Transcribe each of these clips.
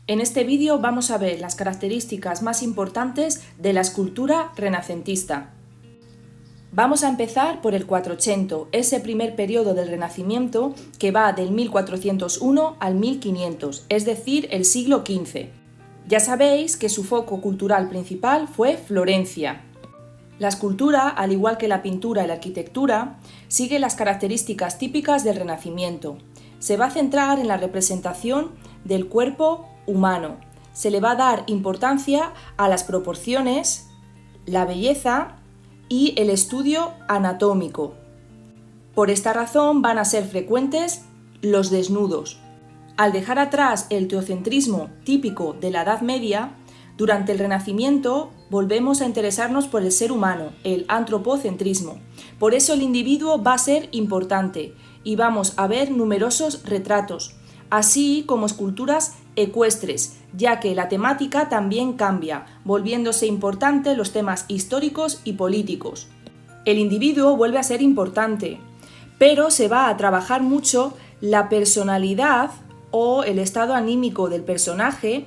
En este vídeo vamos a ver las características más importantes de la escultura renacentista. Vamos a empezar por el Quattrocento, ese primer periodo del Renacimiento que va del 1401 al 1500, es decir, el siglo XV. Ya sabéis que su foco cultural principal fue Florencia. La escultura, al igual que la pintura y la arquitectura, sigue las características típicas del Renacimiento. Se va a centrar en la representación del cuerpo humano. Se le va a dar importancia a las proporciones, la belleza y el estudio anatómico. Por esta razón van a ser frecuentes los desnudos. Al dejar atrás el teocentrismo típico de la Edad Media, durante el Renacimiento volvemos a interesarnos por el ser humano, el antropocentrismo. Por eso el individuo va a ser importante y vamos a ver numerosos retratos, así como esculturas ecuestres, ya que la temática también cambia, volviéndose importante los temas históricos y políticos. El individuo vuelve a ser importante, pero se va a trabajar mucho la personalidad o el estado anímico del personaje,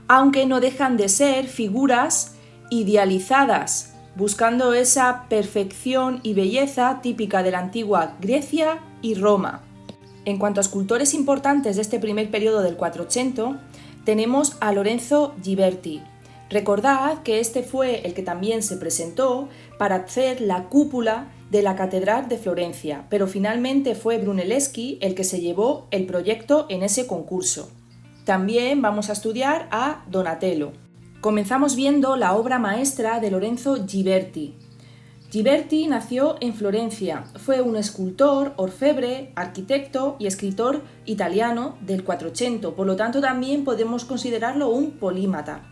aunque no dejan de ser figuras idealizadas, buscando esa perfección y belleza típica de la antigua Grecia y Roma. En cuanto a escultores importantes de este primer periodo del Quattrocento, tenemos a Lorenzo Ghiberti. Recordad que este fue el que también se presentó para hacer la cúpula de la Catedral de Florencia, pero finalmente fue Brunelleschi el que se llevó el proyecto en ese concurso. También vamos a estudiar a Donatello. Comenzamos viendo la obra maestra de Lorenzo Ghiberti. Ghiberti nació en Florencia, fue un escultor, orfebre, arquitecto y escritor italiano del Quattrocento, por lo tanto también podemos considerarlo un polímata.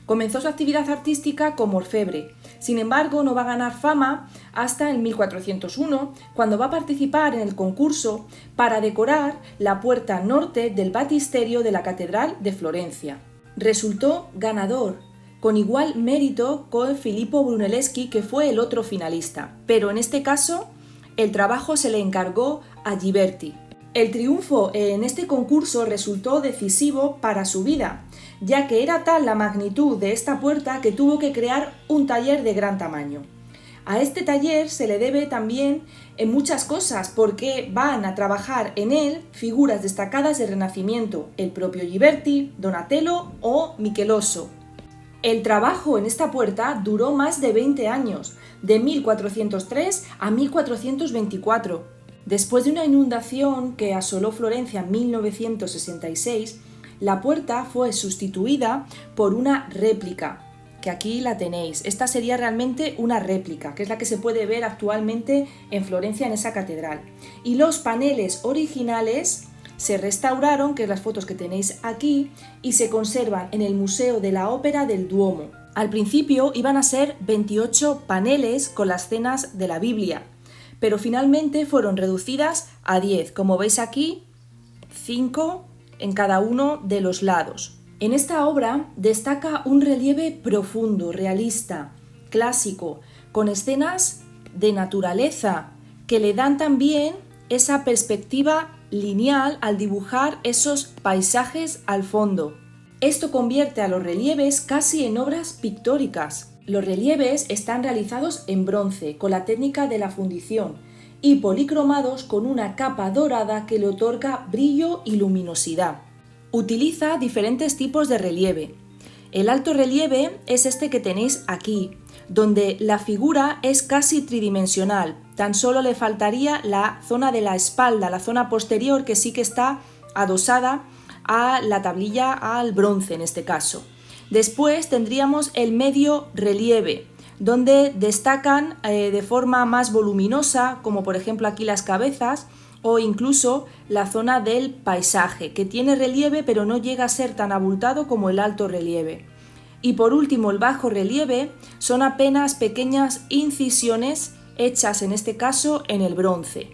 Comenzó su actividad artística como orfebre, sin embargo no va a ganar fama hasta el 1401, cuando va a participar en el concurso para decorar la puerta norte del baptisterio de la Catedral de Florencia. Resultó ganador, con igual mérito con Filippo Brunelleschi, que fue el otro finalista, pero en este caso el trabajo se le encargó a Ghiberti. El triunfo en este concurso resultó decisivo para su vida, ya que era tal la magnitud de esta puerta que tuvo que crear un taller de gran tamaño. A este taller se le debe también en muchas cosas, porque van a trabajar en él figuras destacadas del Renacimiento, el propio Ghiberti, Donatello o Michelozzo. El trabajo en esta puerta duró más de 20 años, de 1403 a 1424. Después de una inundación que asoló Florencia en 1966, la puerta fue sustituida por una réplica, que aquí la tenéis. Esta sería realmente una réplica, que es la que se puede ver actualmente en Florencia en esa catedral. Y los paneles originales se restauraron, que es las fotos que tenéis aquí, y se conservan en el Museo de la Ópera del Duomo. Al principio iban a ser 28 paneles con las escenas de la Biblia, pero finalmente fueron reducidas a 10, como veis aquí, 5 en cada uno de los lados. En esta obra destaca un relieve profundo, realista, clásico, con escenas de naturaleza, que le dan también esa perspectiva lineal al dibujar esos paisajes al fondo. Esto convierte a los relieves casi en obras pictóricas. Los relieves están realizados en bronce, con la técnica de la fundición, y policromados con una capa dorada que le otorga brillo y luminosidad. Utiliza diferentes tipos de relieve. El alto relieve es este que tenéis aquí, donde la figura es casi tridimensional, tan solo le faltaría la zona de la espalda, la zona posterior, que sí que está adosada a la tablilla, al bronce en este caso. Después tendríamos el medio relieve, donde destacan de forma más voluminosa, como por ejemplo aquí las cabezas, o incluso la zona del paisaje, que tiene relieve pero no llega a ser tan abultado como el alto relieve. Y por último, el bajo relieve son apenas pequeñas incisiones hechas en este caso en el bronce.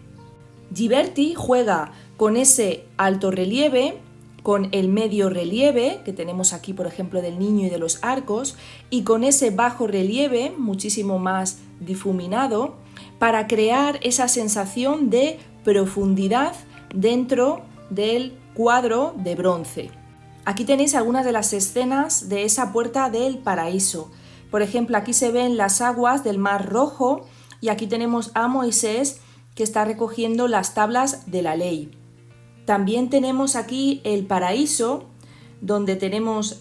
Ghiberti juega con ese alto relieve, con el medio relieve, que tenemos aquí por ejemplo del niño y de los arcos, y con ese bajo relieve, muchísimo más difuminado, para crear esa sensación de profundidad dentro del cuadro de bronce. Aquí tenéis algunas de las escenas de esa puerta del paraíso. Por ejemplo, aquí se ven las aguas del Mar Rojo y aquí tenemos a Moisés que está recogiendo las tablas de la ley. También tenemos aquí el paraíso, donde tenemos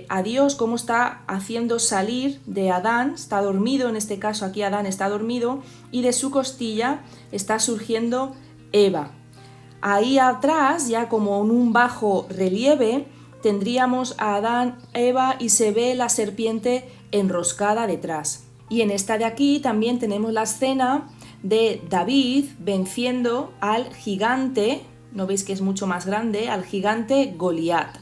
a Dios cómo está haciendo salir de Adán, está dormido, en este caso aquí Adán está dormido, y de su costilla está surgiendo Eva. Ahí atrás, ya como en un bajo relieve, tendríamos a Adán, Eva y se ve la serpiente enroscada detrás. Y en esta de aquí también tenemos la escena de David venciendo al gigante, ¿no veis que es mucho más grande?, al gigante Goliat.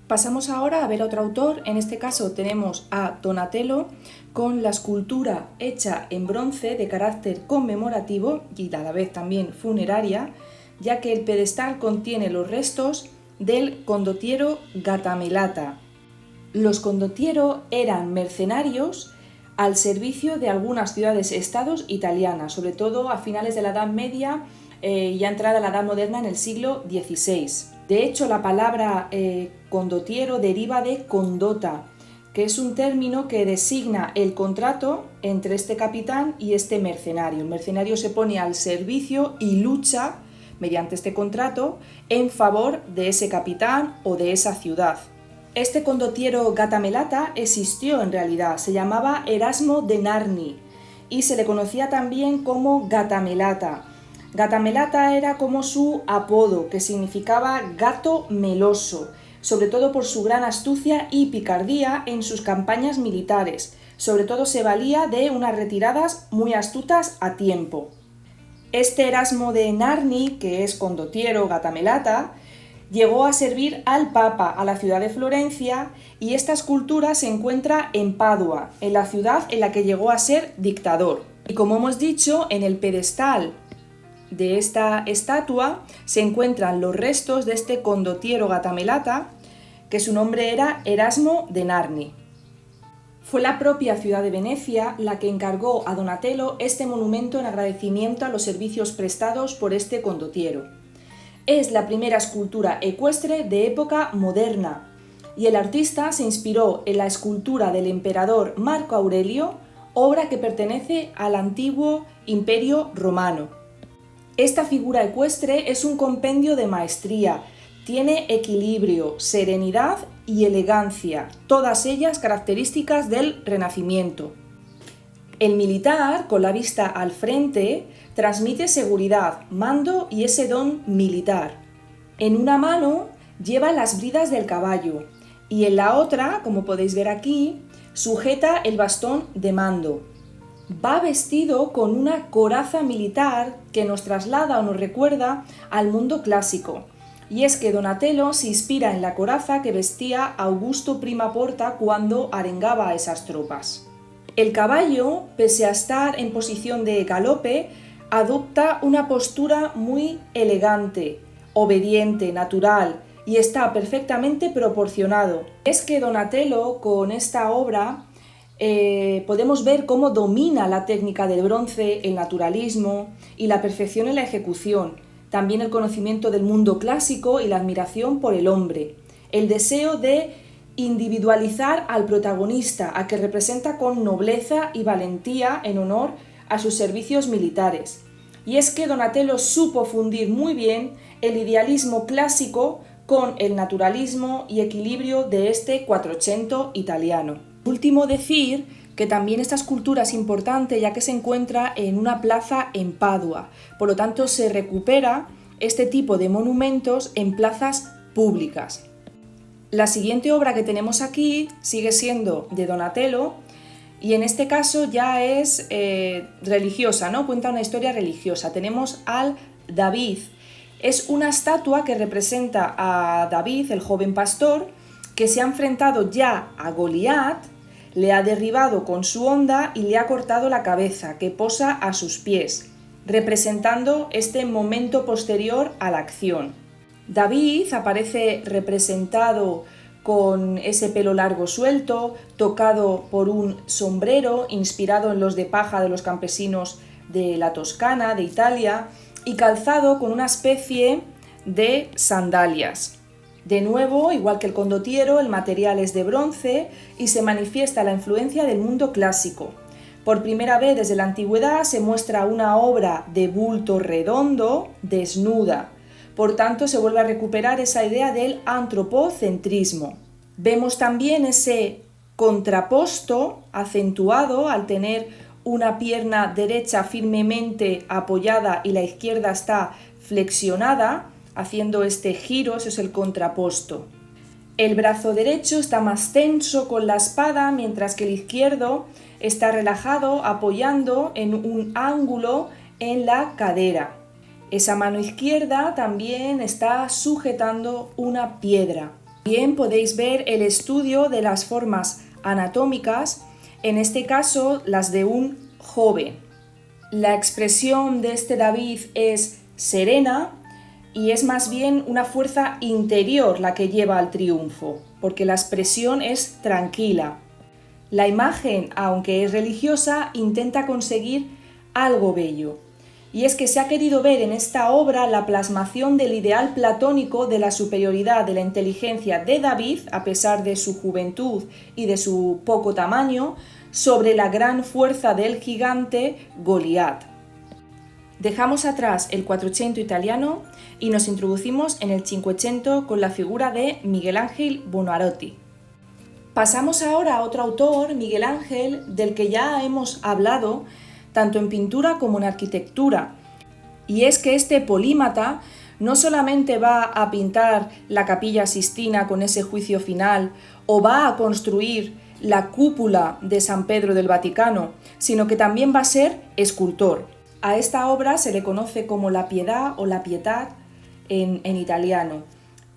Pasamos ahora a ver a otro autor, en este caso tenemos a Donatello con la escultura hecha en bronce de carácter conmemorativo y a la vez también funeraria, ya que el pedestal contiene los restos del condottiero Gattamelata. Los condottiero eran mercenarios al servicio de algunas ciudades-estados italianas, sobre todo a finales de la Edad Media y ya entrada la Edad Moderna en el siglo XVI. De hecho, la palabra condottiero deriva de condota, que es un término que designa el contrato entre este capitán y este mercenario. El mercenario se pone al servicio y lucha mediante este contrato en favor de ese capitán o de esa ciudad. Este condottiero Gattamelata existió en realidad, se llamaba Erasmo de Narni y se le conocía también como Gattamelata. Gattamelata era como su apodo, que significaba gato meloso, sobre todo por su gran astucia y picardía en sus campañas militares. Sobre todo se valía de unas retiradas muy astutas a tiempo. Este Erasmo de Narni, que es condottiero Gattamelata, llegó a servir al Papa, a la ciudad de Florencia, y esta escultura se encuentra en Padua, en la ciudad en la que llegó a ser dictador. Y como hemos dicho, en el pedestal de esta estatua se encuentran los restos de este condottiero Gattamelata, que su nombre era Erasmo de Narni. Fue la propia ciudad de Venecia la que encargó a Donatello este monumento en agradecimiento a los servicios prestados por este condottiero. Es la primera escultura ecuestre de época moderna y el artista se inspiró en la escultura del emperador Marco Aurelio, obra que pertenece al antiguo Imperio Romano. Esta figura ecuestre es un compendio de maestría, tiene equilibrio, serenidad y elegancia, todas ellas características del Renacimiento. El militar, con la vista al frente, transmite seguridad, mando y ese don militar. En una mano lleva las bridas del caballo y en la otra, como podéis ver aquí, sujeta el bastón de mando. Va vestido con una coraza militar que nos traslada o nos recuerda al mundo clásico. Y es que Donatello se inspira en la coraza que vestía Augusto Prima Porta cuando arengaba a esas tropas. El caballo, pese a estar en posición de galope, adopta una postura muy elegante, obediente, natural y está perfectamente proporcionado. Es que Donatello, con esta obra, podemos ver cómo domina la técnica del bronce, el naturalismo y la perfección en la ejecución, también el conocimiento del mundo clásico y la admiración por el hombre, el deseo de individualizar al protagonista, a que representa con nobleza y valentía en honor a sus servicios militares. Y es que Donatello supo fundir muy bien el idealismo clásico con el naturalismo y equilibrio de este Quattrocento italiano. Último decir que también esta escultura es importante ya que se encuentra en una plaza en Padua, por lo tanto se recupera este tipo de monumentos en plazas públicas. La siguiente obra que tenemos aquí sigue siendo de Donatello y en este caso ya es religiosa, ¿no? Cuenta una historia religiosa. Tenemos al David. Es una estatua que representa a David, el joven pastor, que se ha enfrentado ya a Goliat, le ha derribado con su honda y le ha cortado la cabeza, que posa a sus pies, representando este momento posterior a la acción. David aparece representado con ese pelo largo suelto, tocado por un sombrero inspirado en los de paja de los campesinos de la Toscana, de Italia, y calzado con una especie de sandalias. De nuevo, igual que el condottiero, el material es de bronce y se manifiesta la influencia del mundo clásico. Por primera vez desde la antigüedad se muestra una obra de bulto redondo, desnuda. Por tanto, se vuelve a recuperar esa idea del antropocentrismo. Vemos también ese contraposto acentuado al tener una pierna derecha firmemente apoyada y la izquierda está flexionada, haciendo este giro, eso es el contraposto. El brazo derecho está más tenso con la espada, mientras que el izquierdo está relajado, apoyando en un ángulo en la cadera. Esa mano izquierda también está sujetando una piedra. Bien podéis ver el estudio de las formas anatómicas, en este caso las de un joven. La expresión de este David es serena y es más bien una fuerza interior la que lleva al triunfo, porque la expresión es tranquila. La imagen, aunque es religiosa, intenta conseguir algo bello. Y es que se ha querido ver en esta obra la plasmación del ideal platónico de la superioridad de la inteligencia de David, a pesar de su juventud y de su poco tamaño, sobre la gran fuerza del gigante Goliat. Dejamos atrás el Quattrocento italiano y nos introducimos en el Cinquecento con la figura de Miguel Ángel Buonarroti. Pasamos ahora a otro autor, Miguel Ángel, del que ya hemos hablado tanto en pintura como en arquitectura. Y es que este polímata no solamente va a pintar la Capilla Sistina con ese juicio final o va a construir la cúpula de San Pedro del Vaticano, sino que también va a ser escultor. A esta obra se le conoce como la Pietà o la Pietà en italiano.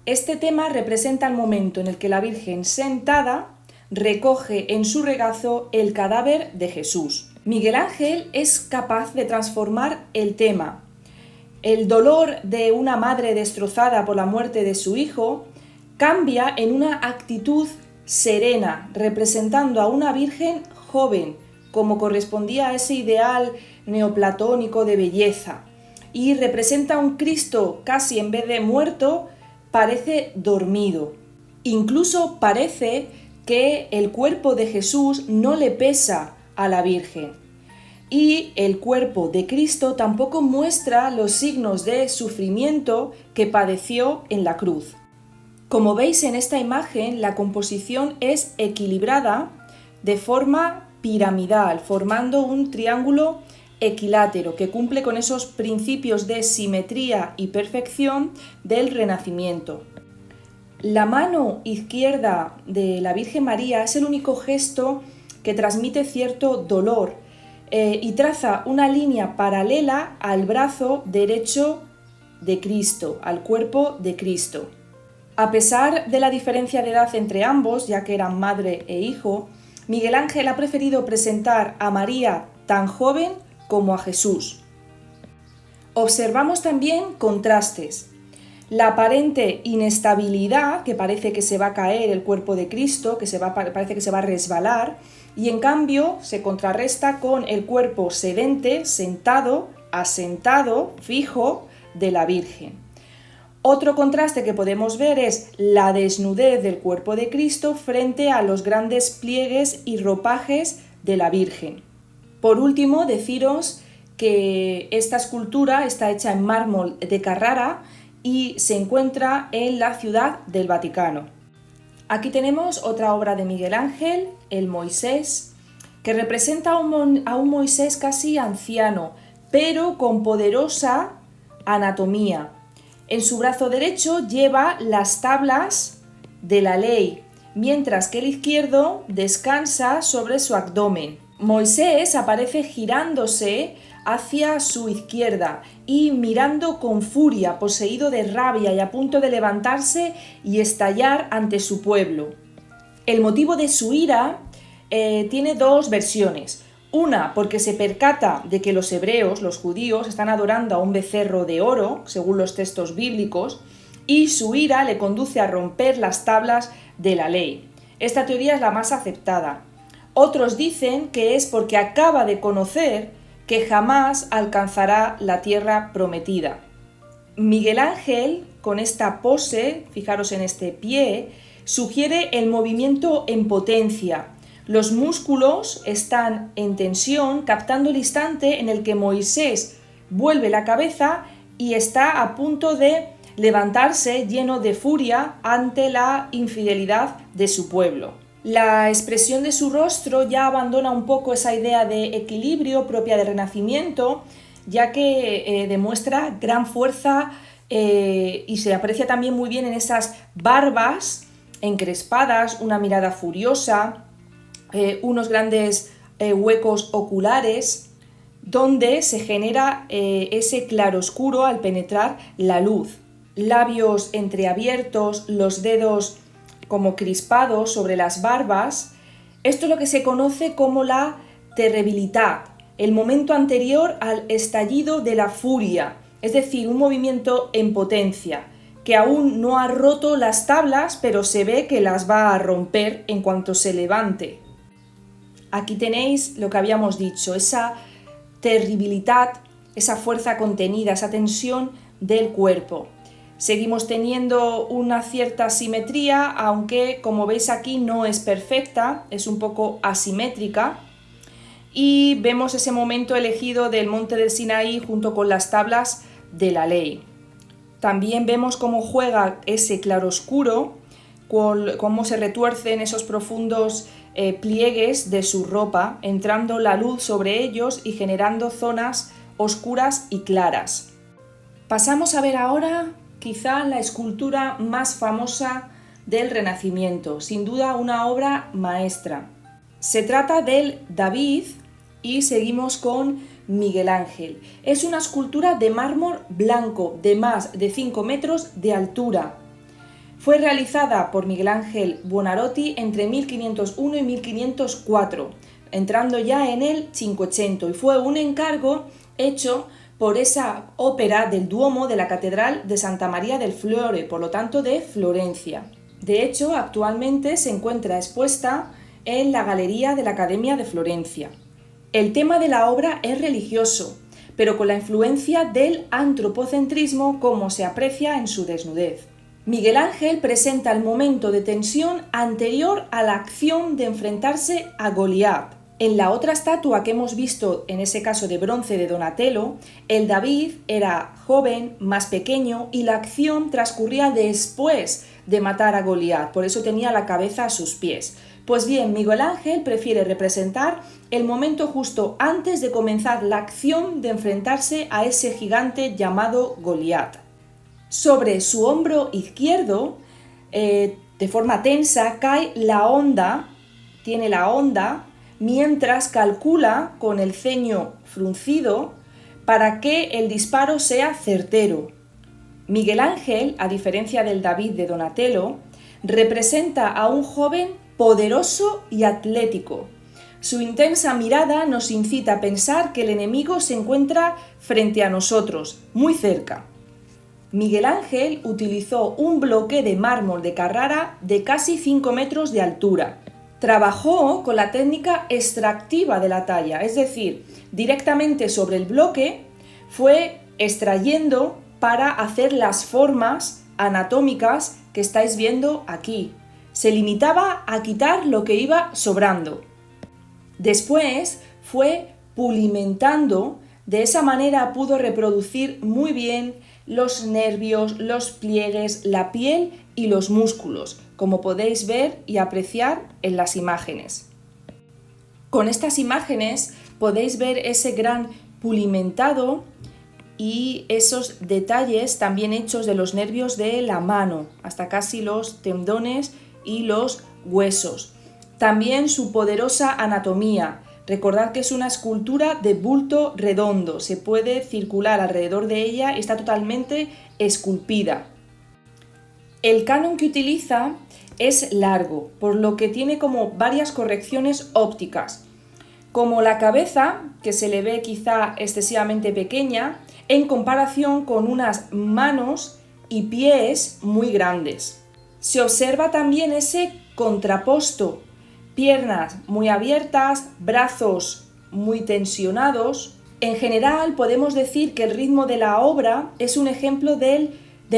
Este tema representa el momento en el que la Virgen sentada recoge en su regazo el cadáver de Jesús. Miguel Ángel es capaz de transformar el tema. El dolor de una madre destrozada por la muerte de su hijo cambia en una actitud serena, representando a una Virgen joven, como correspondía a ese ideal neoplatónico de belleza, y representa a un Cristo casi en vez de muerto, parece dormido. Incluso parece que el cuerpo de Jesús no le pesa a la Virgen. Y el cuerpo de Cristo tampoco muestra los signos de sufrimiento que padeció en la cruz. Como veis en esta imagen, la composición es equilibrada de forma piramidal, formando un triángulo equilátero que cumple con esos principios de simetría y perfección del Renacimiento. La mano izquierda de la Virgen María es el único gesto que transmite cierto dolor y traza una línea paralela al brazo derecho de Cristo, al cuerpo de Cristo. A pesar de la diferencia de edad entre ambos, ya que eran madre e hijo, Miguel Ángel ha preferido presentar a María tan joven como a Jesús. Observamos también contrastes. La aparente inestabilidad, que parece que se va a caer el cuerpo de Cristo, parece que se va a resbalar, y en cambio se contrarresta con el cuerpo sedente, sentado, asentado, fijo, de la Virgen. Otro contraste que podemos ver es la desnudez del cuerpo de Cristo frente a los grandes pliegues y ropajes de la Virgen. Por último, deciros que esta escultura está hecha en mármol de Carrara y se encuentra en la Ciudad del Vaticano. Aquí tenemos otra obra de Miguel Ángel, el Moisés, que representa a un Moisés casi anciano, pero con poderosa anatomía. En su brazo derecho lleva las tablas de la ley, mientras que el izquierdo descansa sobre su abdomen. Moisés aparece girándose hacia su izquierda y mirando con furia, poseído de rabia y a punto de levantarse y estallar ante su pueblo. El motivo de su ira tiene dos versiones. Una, porque se percata de que los hebreos, los judíos, están adorando a un becerro de oro, según los textos bíblicos, y su ira le conduce a romper las tablas de la ley. Esta teoría es la más aceptada. Otros dicen que es porque acaba de conocer que jamás alcanzará la tierra prometida. Miguel Ángel, con esta pose, fijaros en este pie, sugiere el movimiento en potencia. Los músculos están en tensión, captando el instante en el que Moisés vuelve la cabeza y está a punto de levantarse lleno de furia ante la infidelidad de su pueblo. La expresión de su rostro ya abandona un poco esa idea de equilibrio propia del Renacimiento, ya que demuestra gran fuerza y se aprecia también muy bien en esas barbas encrespadas, una mirada furiosa, unos grandes huecos oculares, donde se genera ese claroscuro al penetrar la luz. Labios entreabiertos, los dedos como crispados sobre las barbas. Esto es lo que se conoce como la terribilità, el momento anterior al estallido de la furia, es decir, un movimiento en potencia, que aún no ha roto las tablas, pero se ve que las va a romper en cuanto se levante. Aquí tenéis lo que habíamos dicho, esa terribilità, esa fuerza contenida, esa tensión del cuerpo. Seguimos teniendo una cierta simetría, aunque como veis aquí no es perfecta, es un poco asimétrica. Y vemos ese momento elegido del monte del Sinaí junto con las tablas de la ley. También vemos cómo juega ese claroscuro, cómo se retuercen esos profundos pliegues de su ropa, entrando la luz sobre ellos y generando zonas oscuras y claras. Pasamos a ver ahora quizá la escultura más famosa del Renacimiento, sin duda una obra maestra. Se trata del David y seguimos con Miguel Ángel. Es una escultura de mármol blanco de más de 5 metros de altura. Fue realizada por Miguel Ángel Buonarroti entre 1501 y 1504, entrando ya en el Cinquecento, y fue un encargo hecho por esa ópera del Duomo de la Catedral de Santa María del Fiore, por lo tanto de Florencia. De hecho, actualmente se encuentra expuesta en la Galería de la Academia de Florencia. El tema de la obra es religioso, pero con la influencia del antropocentrismo como se aprecia en su desnudez. Miguel Ángel presenta el momento de tensión anterior a la acción de enfrentarse a Goliat. En la otra estatua que hemos visto, en ese caso de bronce de Donatello, el David era joven, más pequeño, y la acción transcurría después de matar a Goliat, por eso tenía la cabeza a sus pies. Pues bien, Miguel Ángel prefiere representar el momento justo antes de comenzar la acción de enfrentarse a ese gigante llamado Goliat. Sobre su hombro izquierdo, de forma tensa, cae la honda, tiene la honda, mientras calcula con el ceño fruncido para que el disparo sea certero. Miguel Ángel, a diferencia del David de Donatello, representa a un joven poderoso y atlético. Su intensa mirada nos incita a pensar que el enemigo se encuentra frente a nosotros, muy cerca. Miguel Ángel utilizó un bloque de mármol de Carrara de casi 5 metros de altura. Trabajó con la técnica extractiva de la talla, es decir, directamente sobre el bloque fue extrayendo para hacer las formas anatómicas que estáis viendo aquí. Se limitaba a quitar lo que iba sobrando. Después fue pulimentando, de esa manera pudo reproducir muy bien los nervios, los pliegues, la piel y los músculos, como podéis ver y apreciar en las imágenes. Con estas imágenes podéis ver ese gran pulimentado y esos detalles también hechos de los nervios de la mano, hasta casi los tendones y los huesos. También su poderosa anatomía. Recordad que es una escultura de bulto redondo, se puede circular alrededor de ella y está totalmente esculpida. El canon que utiliza es largo, por lo que tiene como varias correcciones ópticas, como la cabeza, que se le ve quizá excesivamente pequeña, en comparación con unas manos y pies muy grandes. Se observa también ese contraposto, piernas muy abiertas, brazos muy tensionados, En general, podemos decir que el ritmo de la obra es un ejemplo de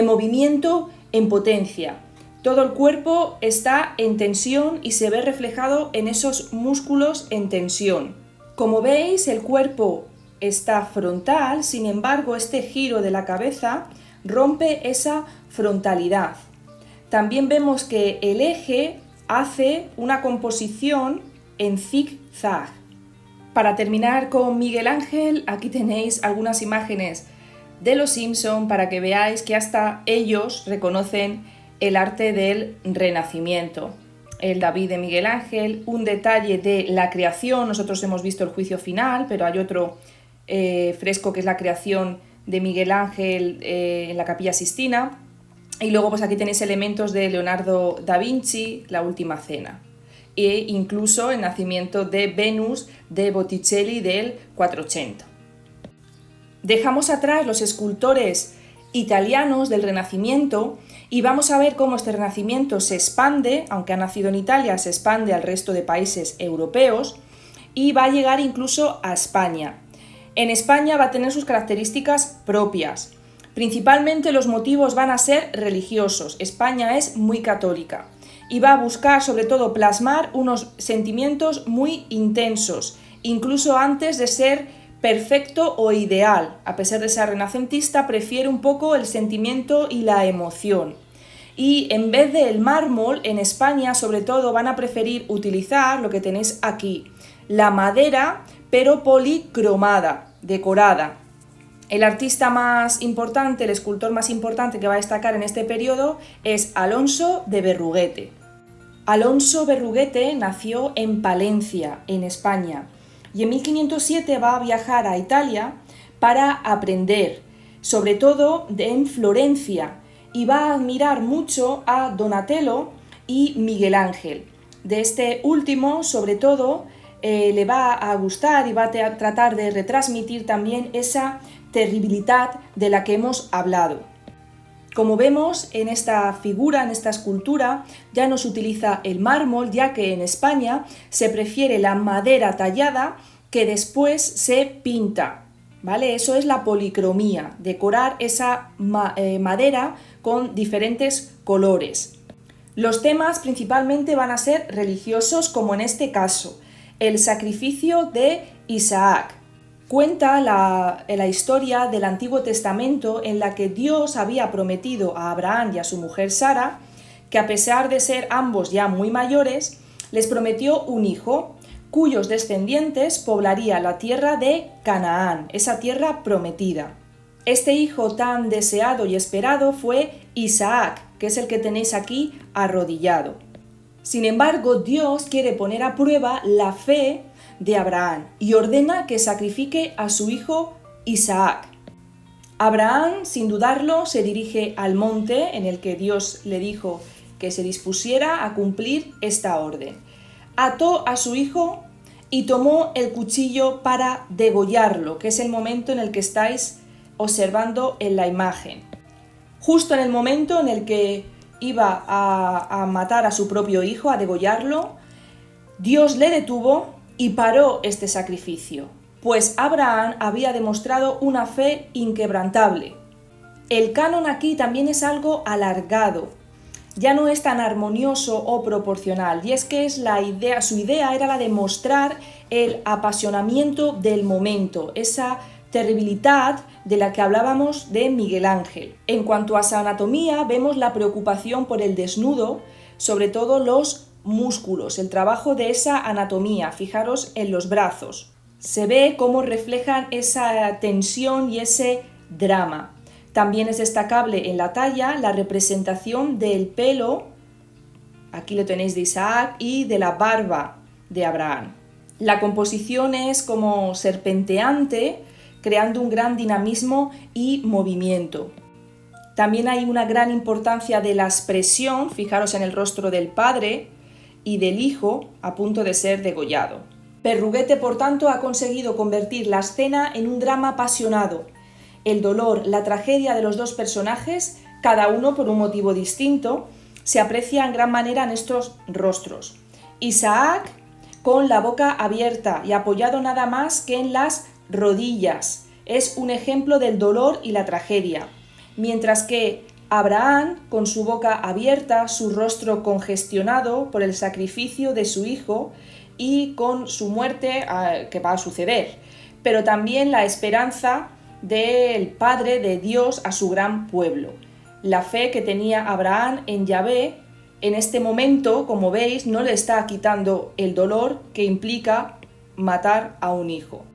movimiento en potencia. Todo el cuerpo está en tensión y se ve reflejado en esos músculos en tensión. Como veis, el cuerpo está frontal, sin embargo, este giro de la cabeza rompe esa frontalidad. También vemos que el eje hace una composición en zig-zag. Para terminar con Miguel Ángel, aquí tenéis algunas imágenes de Los Simpson para que veáis que hasta ellos reconocen el arte del Renacimiento. El David de Miguel Ángel, un detalle de la creación, nosotros hemos visto el juicio final, pero hay otro fresco que es la creación de Miguel Ángel en la Capilla Sixtina, y luego pues aquí tenéis elementos de Leonardo da Vinci, La Última Cena, e incluso el nacimiento de Venus de Botticelli del 480. Dejamos atrás los escultores italianos del Renacimiento y vamos a ver cómo este Renacimiento se expande, aunque ha nacido en Italia, se expande al resto de países europeos y va a llegar incluso a España. En España va a tener sus características propias. Principalmente los motivos van a ser religiosos. España es muy católica y va a buscar sobre todo plasmar unos sentimientos muy intensos, incluso antes de ser perfecto o ideal. A pesar de ser renacentista, prefiere un poco el sentimiento y la emoción. Y en vez del mármol, en España sobre todo van a preferir utilizar lo que tenéis aquí, la madera, pero policromada, decorada. El artista más importante, el escultor más importante que va a destacar en este periodo es Alonso de Berruguete. Alonso Berruguete nació en Palencia, en España, y en 1507 va a viajar a Italia para aprender, sobre todo en Florencia, y va a admirar mucho a Donatello y Miguel Ángel. De este último, sobre todo, le va a gustar y va a tratar de retransmitir también esa terribilidad de la que hemos hablado. Como vemos en esta figura, en esta escultura, ya no se utiliza el mármol, ya que en España se prefiere la madera tallada que después se pinta, ¿vale? Eso es la policromía, decorar esa madera con diferentes colores. Los temas principalmente van a ser religiosos, como en este caso, el sacrificio de Isaac. Cuenta la historia del Antiguo Testamento en la que Dios había prometido a Abraham y a su mujer Sara que, a pesar de ser ambos ya muy mayores, les prometió un hijo cuyos descendientes poblaría la tierra de Canaán, esa tierra prometida. Este hijo tan deseado y esperado fue Isaac, que es el que tenéis aquí arrodillado. Sin embargo, Dios quiere poner a prueba la fe de Abraham y ordena que sacrifique a su hijo Isaac. Abraham, sin dudarlo, se dirige al monte en el que Dios le dijo que se dispusiera a cumplir esta orden. Ató a su hijo y tomó el cuchillo para degollarlo, que es el momento en el que estáis observando en la imagen. Justo en el momento en el que iba a matar a su propio hijo, a degollarlo, Dios le detuvo y paró este sacrificio, pues Abraham había demostrado una fe inquebrantable. El canon aquí también es algo alargado, ya no es tan armonioso o proporcional, y es que su idea era la de mostrar el apasionamiento del momento, esa terribilidad de la que hablábamos de Miguel Ángel. En cuanto a su anatomía, vemos la preocupación por el desnudo, sobre todo los músculos, el trabajo de esa anatomía. Fijaros en los brazos. Se ve cómo reflejan esa tensión y ese drama. También es destacable en la talla la representación del pelo, aquí lo tenéis de Isaac, y de la barba de Abraham. La composición es como serpenteante, creando un gran dinamismo y movimiento. También hay una gran importancia de la expresión, fijaros en el rostro del padre y del hijo a punto de ser degollado. Berruguete, por tanto, ha conseguido convertir la escena en un drama apasionado. El dolor, la tragedia de los dos personajes, cada uno por un motivo distinto, se aprecia en gran manera en estos rostros. Isaac con la boca abierta y apoyado nada más que en las rodillas, es un ejemplo del dolor y la tragedia, mientras que Abraham, con su boca abierta, su rostro congestionado por el sacrificio de su hijo y con su muerte que va a suceder, pero también la esperanza del Padre de Dios a su gran pueblo. La fe que tenía Abraham en Yahvé, en este momento, como veis, no le está quitando el dolor que implica matar a un hijo.